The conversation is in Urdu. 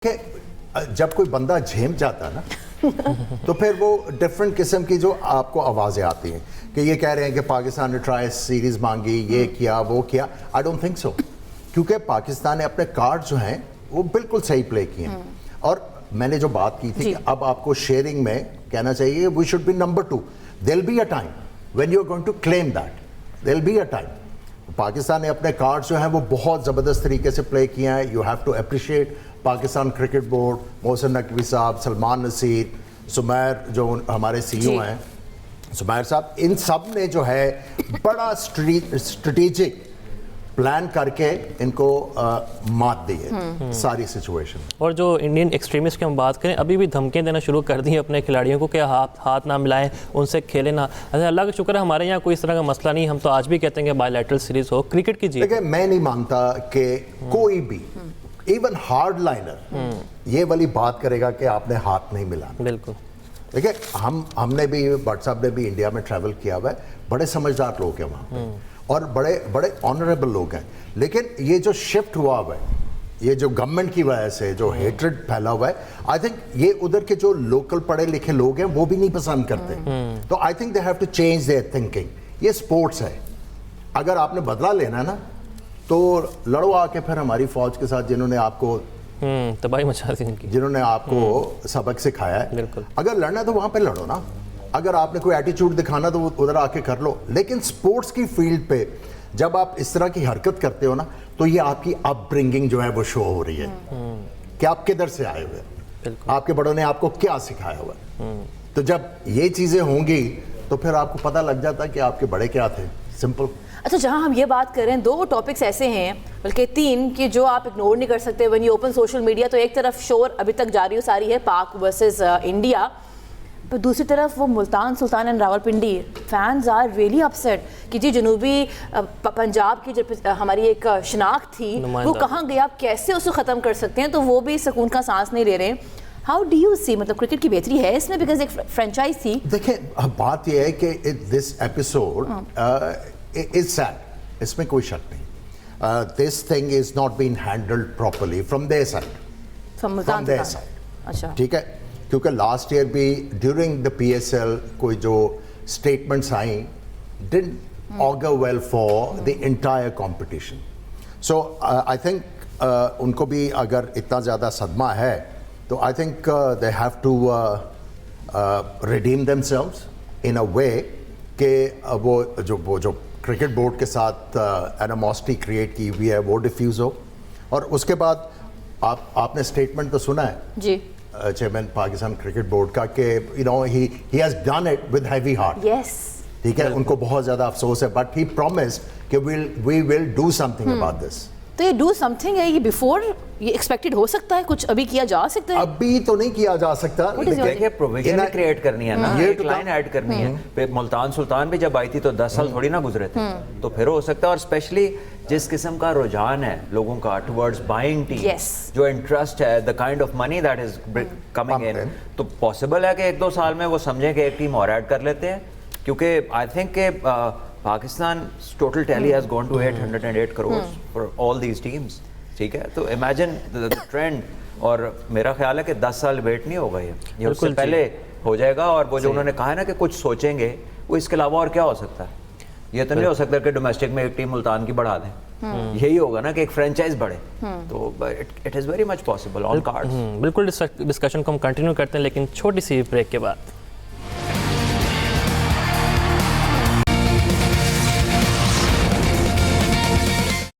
کہ جب کوئی بندہ جھیم جاتا ہے نا تو پھر وہ ڈفرینٹ قسم کی جو آپ کو آوازیں آتی ہیں کہ یہ کہہ رہے ہیں کہ پاکستان نے ٹرائی سیریز مانگی, یہ کیا وہ کیا. آئی ڈونٹ تھنک سو, کیونکہ پاکستان نے اپنے کارڈ جو ہیں وہ بالکل صحیح پلے کیے ہیں. اور میں نے جو بات کی تھی کہ اب آپ کو شیئرنگ میں کہنا چاہیے we should be number 2. There will be a time when you are going to claim that, there will be a time. Pakistan نے اپنے کارڈ جو ہیں وہ بہت زبردست طریقے سے پلے کیے ہیں. You have to appreciate Pakistan cricket board, Mohsin Naqvi صاحب, سلمان نصیر, سمیر جو ہمارے سی او ہیں, سمیر صاحب, ان سب نے جو ہے بڑا اسٹریٹجک پلان کر کے ان کو مات دی ہے ساری سچویشن. اور جو انڈین ایکسٹریمسٹ کی ہم بات کریں, ابھی بھی دھمکیاں دینا شروع کر دی ہیں اپنے کھلاڑیوں کو کہ ہاتھ نہ ملائیں, ان سے کھیلیں نہ. اللہ کا شکر ہے ہمارے یہاں کوئی اس طرح کا مسئلہ نہیں. ہم تو آج بھی کہتے ہیں کہ by lateral series who, cricket کی جیت. دیکھیں میں نہیں مانتا کہ کوئی بھی ایون ہارڈ لائنر یہ والی بات کرے گا کہ آپ نے ہاتھ نہیں ملانا. بالکل. دیکھیں ہم نے بھی, بٹ صاحب نے بھی انڈیا میں ٹریول کیا ہوا ہے, بڑے سمجھدار لوگ ہیں وہاں پہ اور بڑے آنریبل لوگ ہیں. لیکن یہ جو شفٹ ہوا ہوا ہے, یہ جو گورنمنٹ کی وجہ سے جو ہیٹرڈ پھیلا ہوا ہے, آئی تھنک یہ ادھر کے جو لوکل پڑھے لکھے لوگ ہیں وہ بھی نہیں پسند کرتے. تو I think they have to change their thinking. یہ سپورٹس ہے, اگر آپ نے بدلہ لینا ہے نا تو لڑو آ کے پھر ہماری فوج کے ساتھ جنہوں نے آپ کو تباہی مچا دی ان کی, جنہوں نے آپ کو سبق سکھایا ہے. بالکل. اگر لڑنا ہے تو وہاں پہ لڑو نا. اگر آپ نے کوئی ایٹیچیوڈ دکھانا تو ادھر آ کے کر لو. لیکن سپورٹس کی فیلڈ پہ جب آپ اس طرح کی حرکت کرتے ہو نا تو یہ آپ کی اپ برنگنگ جو ہے وہ شو ہو رہی ہے کہ آپ کدھر سے آئے ہوئے ہیں, آپ کے بڑوں نے آپ کو کیا سکھایا ہوا ہے. تو جب یہ چیزیں ہوں گی تو پھر آپ کو پتہ لگ جاتا ہے کہ آپ کے بڑے کیا تھے. سمپل. اچھا, جہاں ہم یہ بات کریں, دو ٹاپکس ایسے ہیں بلکہ تین کہ جو آپ اگنور نہیں کر سکتے when you open social media. تو ایک طرف شور ابھی تک جاری و ساری ہے پاک ورسز انڈیا, پر دوسری طرف وہ Multan Sultan and Rawalpindi fans are really upset کہ جی جنوبی پنجاب کی جو ہماری ایک شناخت تھی وہ کہاں گئی, آپ کیسے اسے ختم کر سکتے ہیں. تو وہ بھی سکون کا سانس نہیں لے رہے ہیں. ہاؤ ڈو یو سی, مطلب کرکٹ کی بہتری ہے اس میں, بیکاز ایک فرینچائز تھی. دیکھیں بات یہ ہے کہ دس ایپیسوڈ از سیڈ, اس میں کوئی شک نہیں. This thing is not been handled properly from there side, from there side. اچھا, ٹھیک ہے, کیونکہ لاسٹ ایئر بھی during the P S L کوئی جو اسٹیٹمنٹس آئیں didn't augur well for the entire competition. So I think ان کو بھی اگر اتنا زیادہ صدمہ ہے تو I think they have to redeem themselves in a way کہ وہ جو کرکٹ بورڈ کے ساتھ اینیموسٹی کریٹ کی ہوئی ہے وہ ڈیفیوز ہو. اور اس کے بعد آپ نے اسٹیٹمنٹ تو سنا ہے جی, چیئرمین پاکستان کرکٹ بورڈ کا کہ you know he has done it with heavy heart. Yes, ٹھیک ہے, ان کو بہت زیادہ افسوس ہے, بٹ ہی پرومسڈ کہ we will do something about this. تو یہ ڈو سم تھنگ ہے, یہ بیفور یہ ایکسپیکٹڈ ہو سکتا ہے, کچھ ابھی کیا جا سکتا ہے. ابھی تو نہیں کیا جا سکتا, دیکھیں پروویژن کریٹ کرنی ہے نا, ایک لائن ایڈ کرنی ہے. پھر ملتان سلطان بھی جب آئی تھی تو 10 سال تھوڑی نہ گزرے تھے, تو پھر ہو سکتا ہے. اور اسپیشلی جس قسم کا رجحان ہے لوگوں کا ٹورڈز بائنگ ٹیم, جو انٹرسٹ ہے, the kind of money that is coming in, تو پاسبل ہے کہ 1-2 سال میں وہ سمجھیں کہ ایک ٹیم اور ایڈ کر لیتے ہیں. کیونکہ آئی تھنک کہ Pakistan total tally has gone to 808 crores for all these teams. ٹھیک ہے, تو امیجن ٹرینڈ. اور میرا خیال ہے کہ 10 سال ویٹ نہیں ہوگا, یہ اس سے پہلے ہو جائے گا. اور وہ جو انہوں نے کہا ہے نا کہ کچھ سوچیں گے, وہ اس کے علاوہ اور کیا ہو سکتا ہے. یہ تو نہیں ہو سکتا کہ ڈومیسٹک میں ایک ٹیم ملتان کی بڑھا دیں, یہی ہوگا نا کہ ایک فرینچائز بڑھے. تو it is very much possible on cards. بالکل. ڈسکشن کو ہم کنٹینیو کرتے ہیں لیکن چھوٹی سی بریک کے بعد.